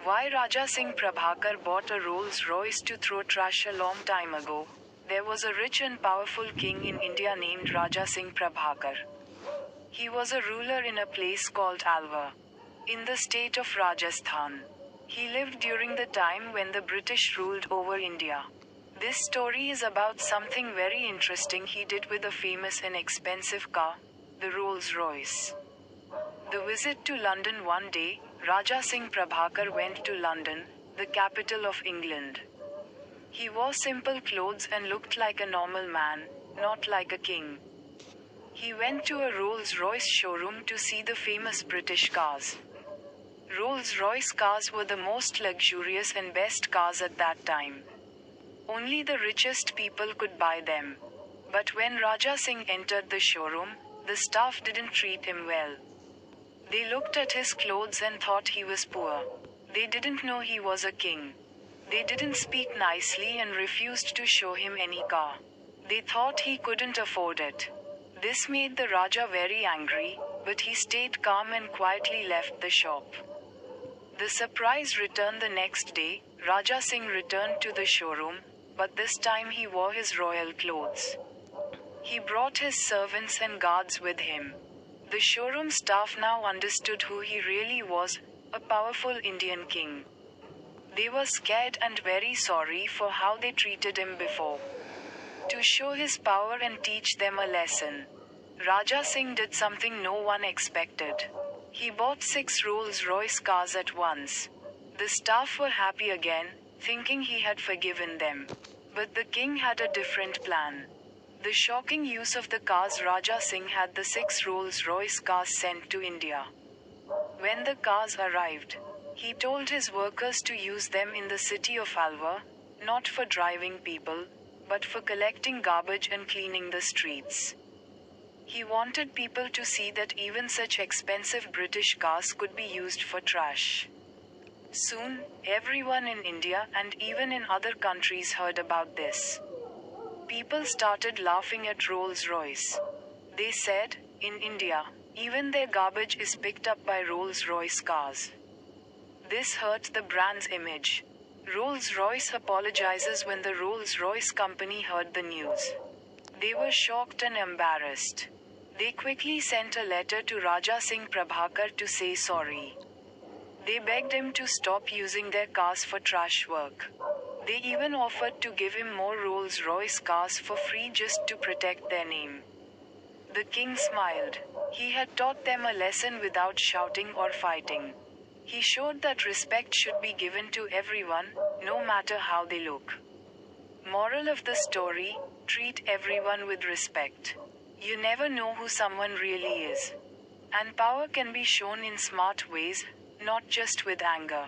Why Raja Singh Prabhakar bought a Rolls-Royce to throw trash a long time ago. There was a rich and powerful king in India named Raja Singh Prabhakar. He was a ruler in a place called Alwar, in the state of Rajasthan. He lived during the time when the British ruled over India. This story is about something very interesting he did with a famous and expensive car, the Rolls-Royce. The visit to London. One day, Raja Singh Prabhakar went to London, the capital of England. He wore simple clothes and looked like a normal man, not like a king. He went to a Rolls-Royce showroom to see the famous British cars. Rolls-Royce cars were the most luxurious and best cars at that time. Only the richest people could buy them. But when Raja Singh entered the showroom, the staff didn't treat him well. They looked at his clothes and thought he was poor. They didn't know he was a king. They didn't speak nicely and refused to show him any car. They thought he couldn't afford it. This made the Raja very angry, but he stayed calm and quietly left the shop. The surprise returned the next day. Raja Singh returned to the showroom, but this time he wore his royal clothes. He brought his servants and guards with him. The showroom staff now understood who he really was, a powerful Indian king. They were scared and very sorry for how they treated him before. To show his power and teach them a lesson, Raja Singh did something no one expected. He bought 6 Rolls-Royce cars at once. The staff were happy again, thinking he had forgiven them. But the king had a different plan. The shocking use of the cars. Raja Singh had the 6 Rolls-Royce cars sent to India. When the cars arrived, he told his workers to use them in the city of Alwar, not for driving people, but for collecting garbage and cleaning the streets. He wanted people to see that even such expensive British cars could be used for trash. Soon, everyone in India and even in other countries heard about this. People started laughing at Rolls-Royce. They said, in India, even their garbage is picked up by Rolls-Royce cars. This hurt the brand's image. Rolls-Royce apologizes. When the Rolls-Royce company heard the news, they were shocked and embarrassed. They quickly sent a letter to Raja Singh Prabhakar to say sorry. They begged him to stop using their cars for trash work. They even offered to give him more Rolls-Royce cars for free just to protect their name. The king smiled. He had taught them a lesson without shouting or fighting. He showed that respect should be given to everyone, no matter how they look. Moral of the story: treat everyone with respect. You never know who someone really is. And power can be shown in smart ways, not just with anger.